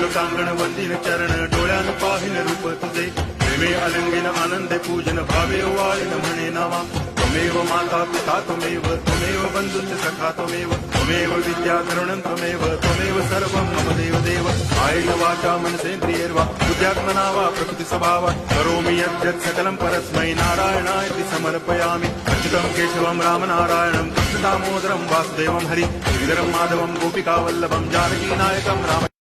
लोकांगण वंदिन चरण डोळ्यान पाहिन रूप तुझे प्रेमे अलंगिन आनंदे पूजन भावे वाळीन म्हणे नावा त्वमेव माता पिता त्वमेव बंधुश्च सखा त्वमेव विद्या करुणं त्वमेव सर्वं मम देव आयेन वाचा मनसेन्द्रियैर्वा बुद्ध्यात्मना वा प्रकृति स्वभावात् करोमि यद्यत् सकलं परस्मै नारायणायति समर्पयामि अच्युतं केशवं रामनारायणं कृष्णदामोदरं वासुदेवं हरि श्रीधरं माधवं गोपिकावल्लभं जानकीनायकं राम